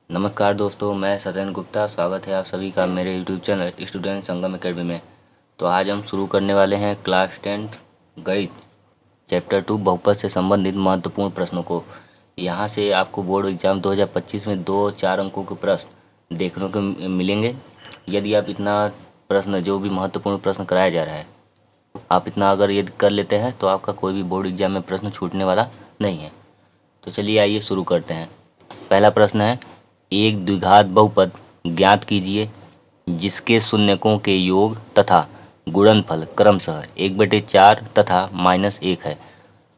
नमस्कार दोस्तों, मैं सत्येंद्र गुप्ता। स्वागत है आप सभी का मेरे YouTube चैनल स्टूडेंट संगम एकेडमी में। तो आज हम शुरू करने वाले हैं क्लास 10 गणित चैप्टर 2 बहुपद से संबंधित महत्वपूर्ण प्रश्नों को। यहाँ से आपको बोर्ड एग्जाम 2025 में 2-4 अंकों के प्रश्न देखने को मिलेंगे। यदि आप इतना प्रश्न, जो भी महत्वपूर्ण प्रश्न कराया जा रहा है, आप इतना अगर यदि कर लेते हैं तो आपका कोई भी बोर्ड एग्जाम में प्रश्न छूटने वाला नहीं है। तो चलिए आइए शुरू करते हैं। पहला प्रश्न है, एक द्विघात बहुपद ज्ञात कीजिए जिसके शून्यकों के योग तथा गुणनफल क्रमशः 1/4 तथा -1 है।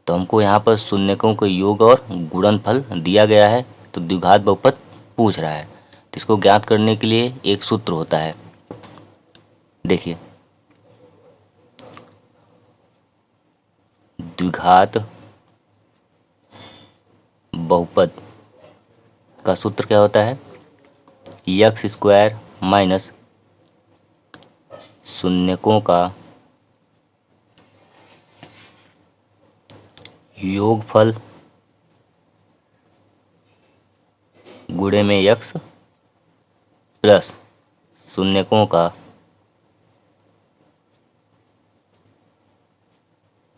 तो हमको यहाँ पर शून्यकों के योग और गुणनफल दिया गया है, तो द्विघात बहुपद पूछ रहा है। तो इसको ज्ञात करने के लिए एक सूत्र होता है। देखिए, द्विघात बहुपद का सूत्र क्या होता है? x² माइनस शून्यकों का योगफल गुणे में x प्लस शून्यकों का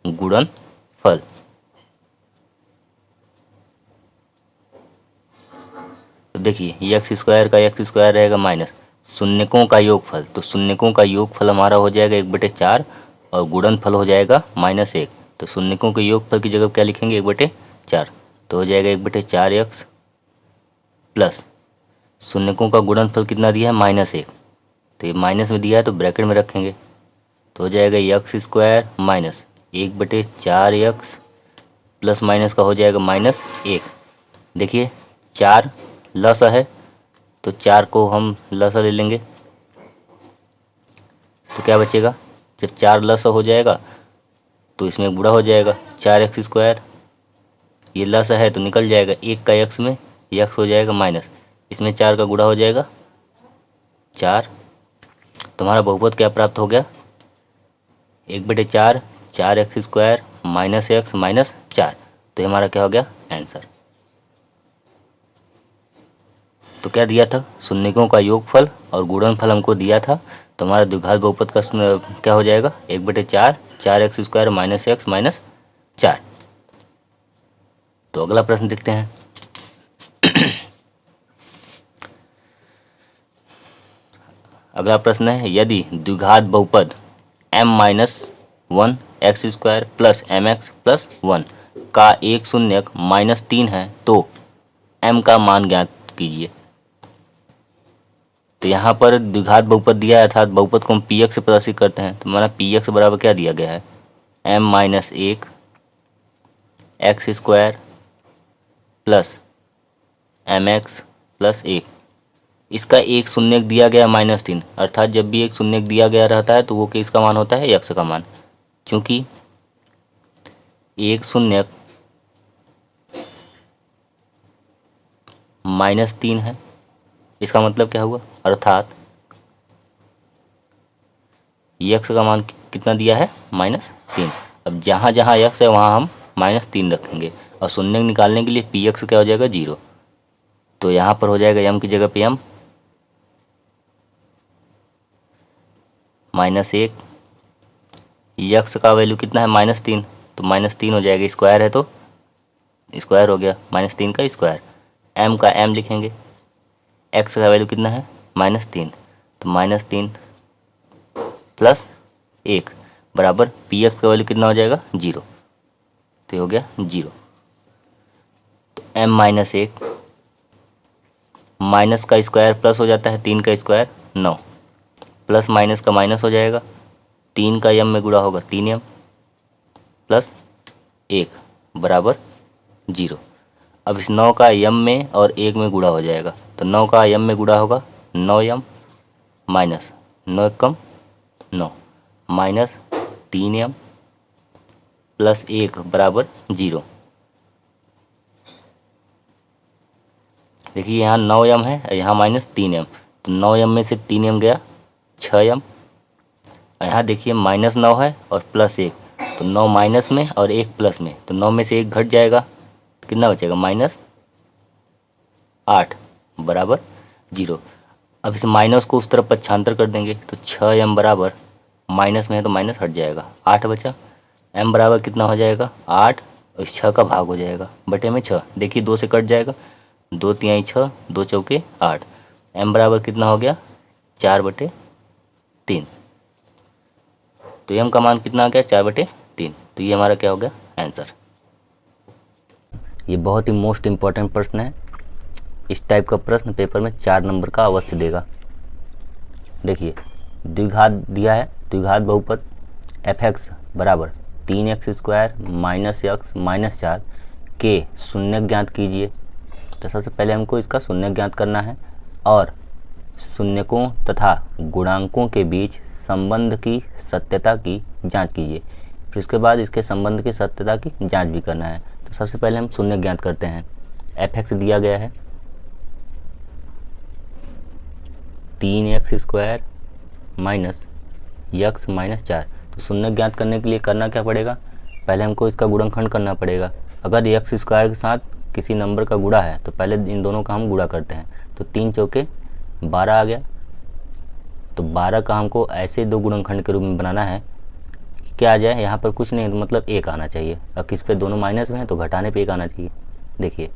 गुणनफल। तो देखिए, x² का x² रहेगा माइनस शून्यकों का योगफल। तो शून्यकों का योगफल हमारा हो जाएगा 1/4 और गुणनफल हो जाएगा -1। तो शून्यकों के योगफल की जगह क्या लिखेंगे? 1/4। तो हो जाएगा 1/4x प्लस शून्यकों का गुणनफल कितना दिया है? -1। तो ये माइनस में दिया है तो ब्रैकेट में रखेंगे। तो हो जाएगा x² minus 1/4x plus minus का हो जाएगा -1। देखिए, 4 लसा है तो 4 को हम लसा ले लेंगे। तो क्या बचेगा? जब 4 लसा हो जाएगा तो इसमें गुणा हो जाएगा 4x²। ये लसा है तो निकल जाएगा, 1 का x में x हो जाएगा माइनस, इसमें 4 का गुणा हो जाएगा 4। तुम्हारा बहुपद क्या प्राप्त हो गया? 1/4 4x² -x -4। तो हमारा क्या हो गया? आंसर। तो क्या दिया था? शून्यकों का योगफल और गुणनफल हमको दिया था। तो हमारा द्विघात बहुपद का क्या हो जाएगा? 1/4 4x² -x -4। तो अगला प्रश्न देखते हैं। अगला प्रश्न है, यदि द्विघात बहुपद m-1 x² plus mx plus 1 का एक शून्यक -3 है तो m का मान ज्ञात कीजिए। तो यहाँ पर द्विघात बहुपद दिया है, अर्थात बहुपद को हम px से प्रदर्शित करते हैं। तो हमारा px बराबर क्या दिया गया है? m-1 x² plus mx plus 1। इसका एक शून्यक दिया गया -3, अर्थात जब भी एक शून्यक दिया गया रहता है तो वो किसका मान होता है? x का मान। चूँकि एक शून्यक -3 है, इसका मतलब क्या हुआ? अर्थात x का मान कितना दिया है? -3। अब जहाँ जहाँ x है वहाँ हम -3 रखेंगे और शून्यक निकालने के लिए px क्या हो जाएगा? 0। तो यहाँ पर हो जाएगा m की जगह पे m -1। x का वैल्यू कितना है? -3। तो -3 हो जाएगा, स्क्वायर है तो स्क्वायर हो गया, -3 का स्क्वायर। m का m लिखेंगे। x का वैल्यू कितना है? -3। तो -3 प्लस 1 बराबर px का वैल्यू कितना हो जाएगा? 0। तो ये हो गया 0। तो m-1 माइनस का स्क्वायर प्लस हो जाता है, 3 का स्क्वायर 9 प्लस माइनस का माइनस हो जाएगा, 3 का m में गुणा होगा 3m प्लस 1 बराबर 0। अब इस 9 का m में और 1 में गुणा हो जाएगा। तो 9 का m में गुणा होगा 9m माइनस 9 एकम 9 माइनस 3m प्लस 1 बराबर 0। देखिए, यहाँ 9m है, यहाँ -3m। तो 9m में से 3m गया 6m। यहाँ देखिए -9 है और +1, तो 9 माइनस में और 1 प्लस में, तो 9 में से 1 घट जाएगा, कितना बचेगा? -8। बराबर 0। अब इस माइनस को उस तरफ पक्षांतर कर देंगे तो 6m बराबर, माइनस में है तो माइनस हट जाएगा, 8 बचा। m बराबर कितना हो जाएगा 8, और 6 का भाग हो जाएगा बटे में 6। देखिए 2 से कट जाएगा, 2 तिहाई 6, 2 चौके 8। m बराबर कितना हो गया 4/3। तो m का मान कितना आ गया 4/3। तो ये हमारा क्या हो गया आंसर। ये बहुत ही मोस्ट इम्पॉर्टेंट प्रश्न है। इस टाइप का प्रश्न पेपर में 4 नंबर का अवश्य देगा। देखिए द्विघात दिया है, द्विघात बहुपद f(x) बराबर 3x² माइनस x माइनस 4 के शून्य ज्ञात कीजिए। तो सबसे पहले हमको इसका शून्य ज्ञात करना है और शून्यकों तथा गुणांकों के बीच संबंध की सत्यता की जांच कीजिए। फिर उसके बाद इसके संबंध की सत्यता की जांच भी करना है। तो सबसे पहले हम शून्य ज्ञात करते हैं। f(x) दिया गया है 3x² माइनस x माइनस 4। तो शून्य ज्ञात करने के लिए करना क्या पड़ेगा, पहले हमको इसका गुणनखंड करना पड़ेगा। अगर x² के साथ किसी नंबर का गुणा है तो पहले इन दोनों का हम गुणा करते हैं। तो 3 चौके 12 आ गया। तो 12 का हमको ऐसे दो गुणनखंड के रूप में बनाना है, क्या आ जाए यहाँ पर कुछ नहीं, तो मतलब 1 आना चाहिए। और किस पे दोनों माइनस में है तो घटाने पे 1 आना चाहिए। देखिए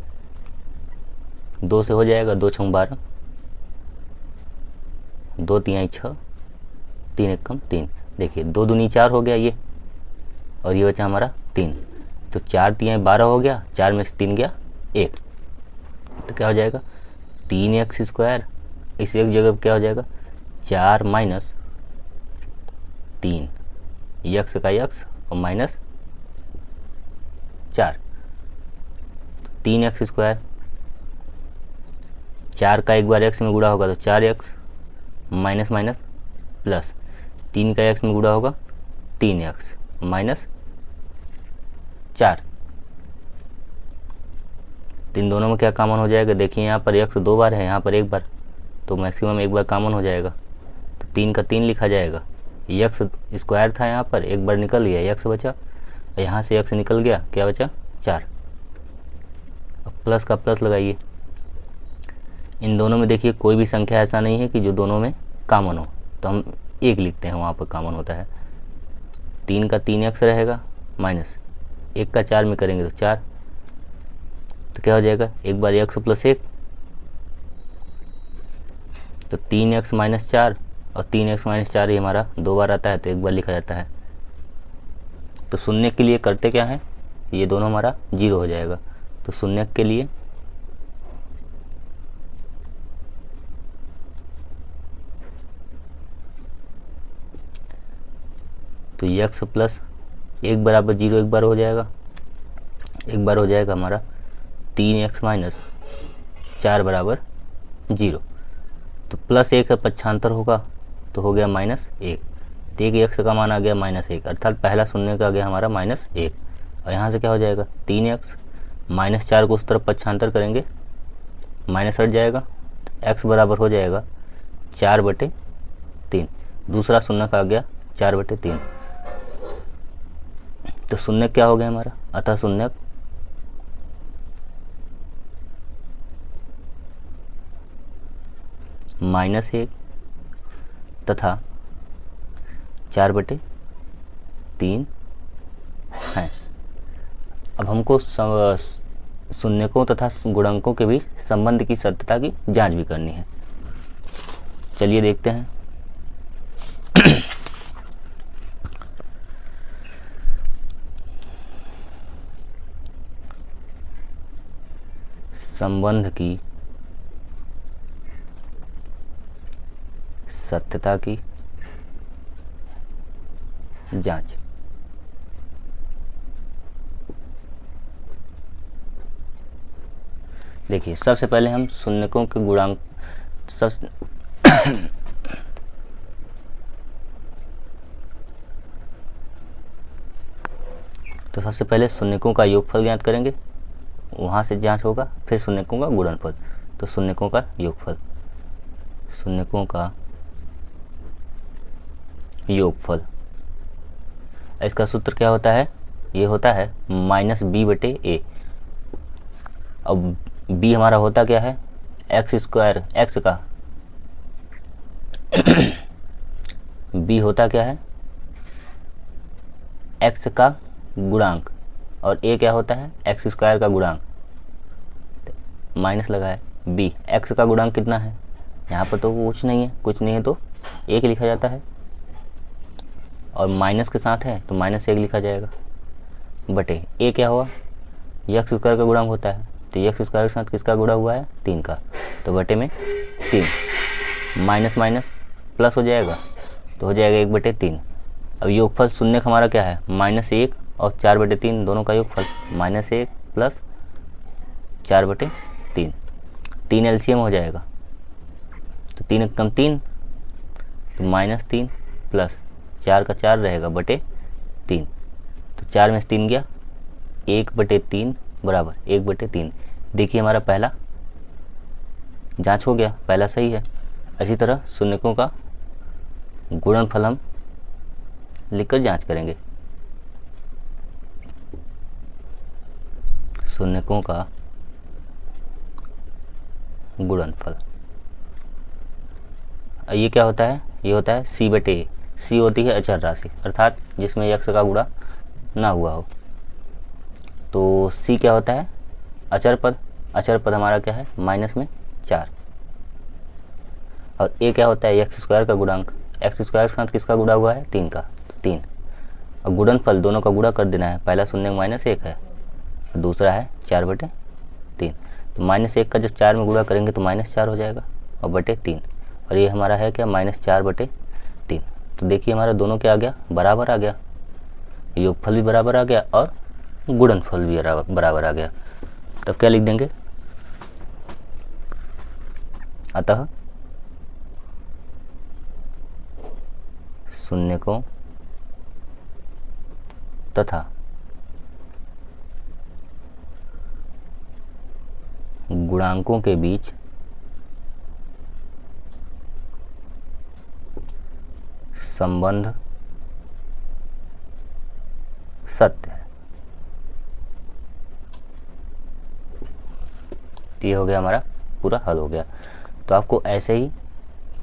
2 से हो जाएगा, 2 छंग 12, 2 तिहाई 6, 3 एकम 3। देखिए 2 दूनी 4 हो गया ये, और ये बचा हमारा 3। तो 4 तिहाई 12 हो गया, 4 में से 3 गया 1। तो क्या हो जाएगा 3x², इस एक जगह क्या हो जाएगा 4 माइनस 3, x का x और माइनस 4। 3x², 4 का एक बार x में गुणा होगा तो 4x माइनस माइनस प्लस 3 का x में गुणा होगा 3x माइनस 4। इन दोनों में क्या कॉमन हो जाएगा, देखिए यहाँ पर x 2 बार है, यहाँ पर 1 बार, तो मैक्सिमम 1 बार कॉमन हो जाएगा। तो 3 का 3 लिखा जाएगा। x² था यहाँ पर, 1 बार निकल गया, x बचा, और यहाँ से x निकल गया, क्या बचा 4। अब प्लस का प्लस लगाइए। इन दोनों में देखिए कोई भी संख्या ऐसा नहीं है कि जो दोनों में कॉमन हो, तो हम 1 लिखते हैं, वहाँ पर कॉमन होता है। 3 का 3x रहेगा माइनस 1 का 4 में करेंगे तो 4। तो क्या हो जाएगा, एक बार x प्लस 1, तो 3x माइनस 4, और 3x माइनस 4 ही हमारा 2 बार आता है, तो 1 बार लिखा जाता है। तो शून्य के लिए करते क्या है, ये दोनों हमारा 0 हो जाएगा। तो शून्य के लिए तो x प्लस 1 बराबर 0 एक बार हो जाएगा, एक बार हो जाएगा हमारा 3x माइनस 4 बराबर 0। तो प्लस 1 का पक्षांतर होगा तो हो गया -1। तो एक x का मान आ गया -1, अर्थात पहला शून्य का आ गया हमारा -1। और यहाँ से क्या हो जाएगा 3x माइनस 4 को उस तरफ पक्षांतर करेंगे, माइनस हट जाएगा, तो x बराबर हो जाएगा 4/3। दूसरा शून्य का आ गया 4/3। तो शून्य क्या हो गया हमारा, अतः शून्य -1 तथा 4/3 है। अब हमको शून्यकों तथा गुणकों के बीच संबंध की सत्यता की जांच भी करनी है। चलिए देखते हैं। संबंध की सत्यता की जांच। देखिए सबसे पहले हम शून्यकों के गुणांक तो सबसे पहले शून्यकों का योगफल ज्ञात करेंगे, वहाँ से जांच होगा, फिर शून्यकों का गुणनफल। तो शून्यकों का योगफल, शून्यकों का योगफल, इसका सूत्र क्या होता है, ये होता है -b/a। अब b हमारा होता क्या है, एक्स स्क्वायर एक्स का बी होता क्या है, एक्स का गुणांक, और ए क्या होता है, एक्स स्क्वायर का गुणांक, माइनस लगा है। बी एक्स का गुणांक कितना है, यहाँ पर तो कुछ नहीं है, कुछ नहीं है तो एक लिखा जाता है, और माइनस के साथ है तो माइनस एक लिखा जाएगा, बटे ए क्या हुआ, एक्स स्क्वायर का गुणांक होता है, तो एक्स स्क्वायर के साथ किसका गुणा हुआ है, 3 का, तो बटे में 3, माइनस माइनस प्लस हो जाएगा, तो हो जाएगा 1/3। अब योगफल शून्य का हमारा क्या है, -1 और 4/3 दोनों का योगफल, -1 प्लस 4/3, 3 एलसीएम हो जाएगा, तो 3 कम 3 तो -3 प्लस 4 का 4 रहेगा बटे 3, तो 4 में से 3 गया, 1/3 बराबर 1/3। देखिए हमारा पहला जांच हो गया, पहला सही है। इसी तरह शून्यकों का गुणनफल हम लिखकर जांच करेंगे। शून्यकों का गुणनफल, ये क्या होता है, ये होता है c/a। c होती है अचर राशि, अर्थात जिसमें x का गुणा ना हुआ हो, तो c क्या होता है, अचर पद। अचर पद हमारा क्या है, -4, और a क्या होता है, एक्स स्क्वायर का गुणांक, एक्स स्क्वायर के साथ किसका गुणा हुआ है, 3 का, तो 3, और गुणनफल दोनों का गुणा कर देना है, पहला शून्य -1 है, दूसरा है 4/3, तो -1 का जब 4 में गुणा करेंगे तो -4 हो जाएगा, और बटे 3, और ये हमारा है क्या, -4/3। तो देखिए हमारा दोनों क्या आ गया, बराबर आ गया, योगफल भी बराबर आ गया और गुणनफल भी बराबर आ गया। तब क्या लिख देंगे, अतः शून्यकों तथा गुणांकों के बीच संबंध सत्य है। ये हो गया हमारा पूरा हल हो गया। तो आपको ऐसे ही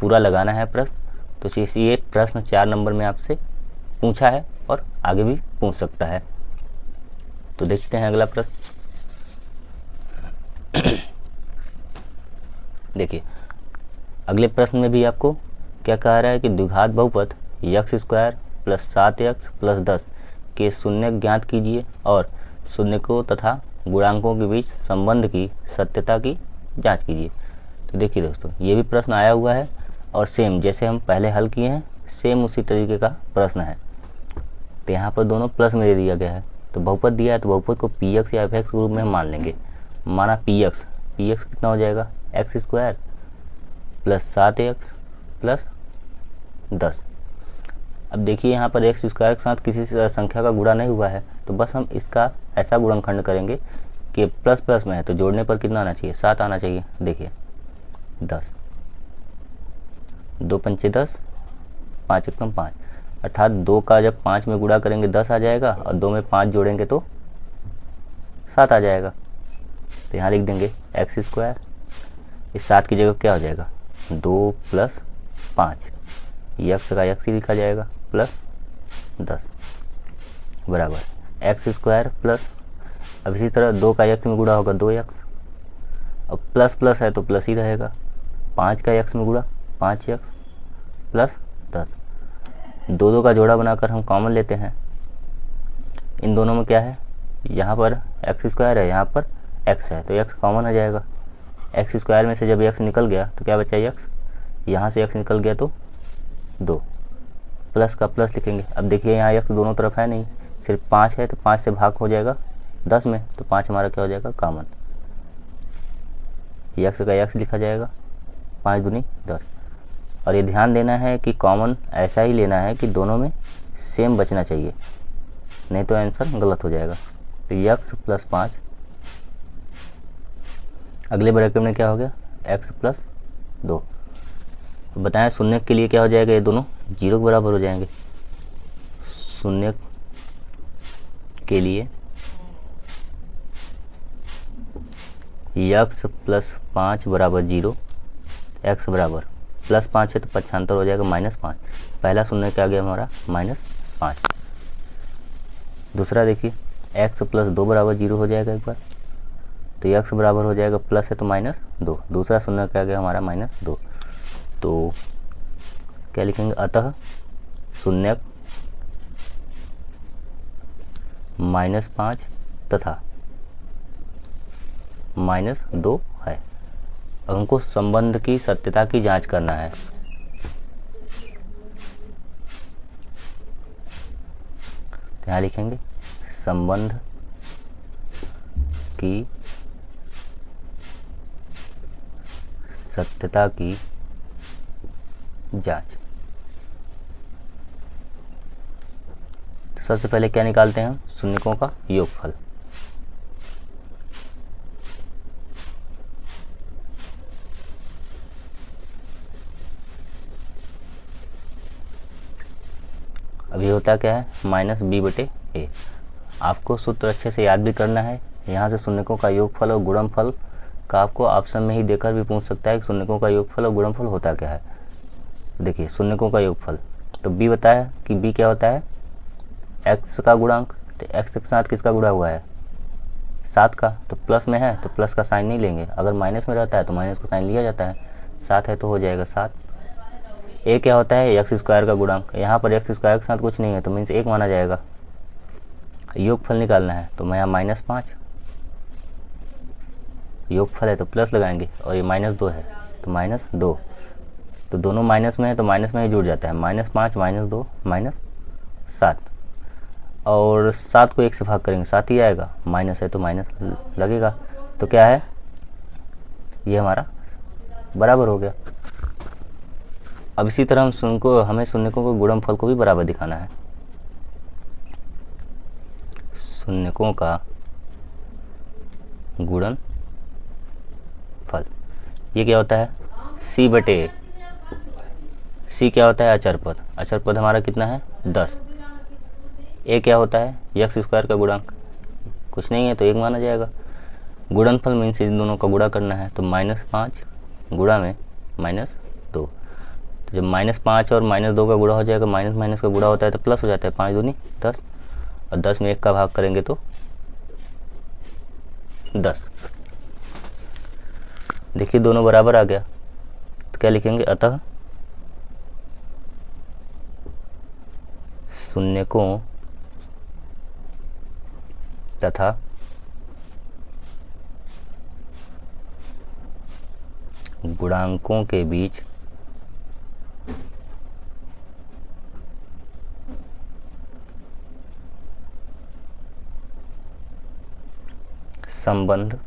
पूरा लगाना है प्रश्न। तो ये प्रश्न 4 नंबर में आपसे पूछा है और आगे भी पूछ सकता है। तो देखते हैं अगला प्रश्न। देखिए अगले प्रश्न में भी आपको क्या कह रहा है कि द्विघात बहुपद x² + 7x + 10 के शून्य ज्ञात कीजिए और शून्यकों तथा गुणांकों के बीच संबंध की सत्यता की जांच कीजिए। तो देखिए दोस्तों, ये भी प्रश्न आया हुआ है और सेम जैसे हम पहले हल किए हैं सेम उसी तरीके का प्रश्न है। तो यहाँ पर दोनों प्लस में दे दिया गया है। तो बहुपद दिया है तो बहुपद को px या fx के रूप में हम मान लेंगे। माना px कितना हो जाएगा, x² + 7x + 10। अब देखिए यहाँ पर x² के साथ किसी संख्या का गुणा नहीं हुआ है, तो बस हम इसका ऐसा गुणनखंड करेंगे कि प्लस प्लस में है तो जोड़ने पर कितना आना चाहिए, 7 आना चाहिए। देखिए 10, 2 पंचे 10, 5 एकम 5, अर्थात 2 का जब 5 में गुणा करेंगे 10 आ जाएगा और 2 में 5 जोड़ेंगे तो 7 आ जाएगा। तो यहाँ लिख देंगे x², इस 7 की जगह क्या हो जाएगा 2 + 5, x का x ही लिखा जाएगा प्लस 10 बराबर x² प्लस, अब इसी तरह 2 का x में गुणा होगा 2x, अब प्लस प्लस है तो प्लस ही रहेगा, 5 का x में गुणा 5x प्लस 10। 2 का जोड़ा बनाकर हम कॉमन लेते हैं। इन दोनों में क्या है, यहाँ पर x² है, यहाँ पर x है, तो x कॉमन आ जाएगा। x² में से जब x निकल गया तो क्या बचा x, यहाँ से x निकल गया तो 2, प्लस का प्लस लिखेंगे। अब देखिए यहाँ x दोनों तरफ है नहीं, सिर्फ 5 है, तो 5 से भाग हो जाएगा 10 में, तो 5 हमारा क्या हो जाएगा कॉमन, x का x लिखा जाएगा, 5 दूनी 10। और ये ध्यान देना है कि कॉमन ऐसा ही लेना है कि दोनों में सेम बचना चाहिए, नहीं तो आंसर गलत हो जाएगा। तो x + 5, अगले ब्रैकेट में क्या हो गया x + 2। बताएं शून्य के लिए क्या हो जाएगा, ये दोनों 0 के बराबर हो जाएंगे। शून्य के लिए x प्लस 5 बराबर 0, x बराबर प्लस 5 है तो पक्षांतर हो जाएगा -5। पहला शून्य क्या गया हमारा -5। दूसरा देखिए x प्लस 2 बराबर 0 हो जाएगा एक बार, तो x बराबर हो जाएगा प्लस है तो -2। दूसरा शून्य क्या गया हमारा -2। तो क्या लिखेंगे, अतः शून्य -5 तथा -2 है। अब हमको संबंध की सत्यता की जांच करना है। तो यहाँ लिखेंगे संबंध की सत्यता की जांच। तो सबसे पहले क्या निकालते हैं हम, शून्यकों का योगफल। अभी होता क्या है -b/a। आपको सूत्र अच्छे से याद भी करना है। यहाँ से शून्यकों का योगफल और गुणनफल का आपको ऑप्शन में ही देकर भी पूछ सकता है कि शून्यकों का योगफल और गुणनफल होता क्या है। देखिए शून्यकों का योगफल, तो b बताया कि b क्या होता है, x का गुणांक। तो x के साथ किसका गुणा हुआ है, 7 का। तो प्लस में है तो प्लस का साइन नहीं लेंगे, अगर माइनस में रहता है तो माइनस का साइन लिया जाता है। 7 है तो हो जाएगा 7। a क्या होता है, x स्क्वायर का गुणांक। यहाँ पर x स्क्वायर के साथ कुछ नहीं है तो मीन्स 1 माना जाएगा। योगफल निकालना है तो मैं यहाँ -5, योगफल है तो प्लस लगाएंगे, और ये -2 है तो -2। तो दोनों माइनस में है तो माइनस में ही जुड़ जाता है, -5 -2 -7। और 7 को 1 से भाग करेंगे 7 ही आएगा, माइनस है तो माइनस लगेगा। तो क्या है, ये हमारा बराबर हो गया। अब इसी तरह हमें शून्यकों को गुणनफल को भी बराबर दिखाना है। शून्यकों का गुणनफल, ये क्या होता है, c/a। c क्या होता है, अचर पद। अचर पद हमारा कितना है, 10। a क्या होता है, x स्क्वायर का गुणांक, कुछ नहीं है तो 1 माना जाएगा। गुणनफल मीन्स इन दोनों का गुणा करना है, तो -5 गुणा में -2। तो जब -5 और -2 का गुणा हो जाएगा, माइनस माइनस का गुणा होता है तो प्लस हो जाता है, 5 दूनी 10, और 10 में 1 का भाग करेंगे तो 10। देखिए दोनों बराबर आ गया, तो क्या लिखेंगे, अतः शून्यकों तथा गुणांकों के बीच संबंध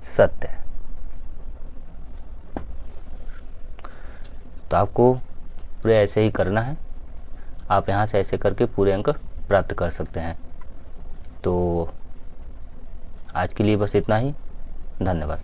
सत्य है। तो आपको पूरे ऐसे ही करना है। आप यहाँ से ऐसे करके पूरे अंक प्राप्त कर सकते हैं। तो आज के लिए बस इतना ही। धन्यवाद।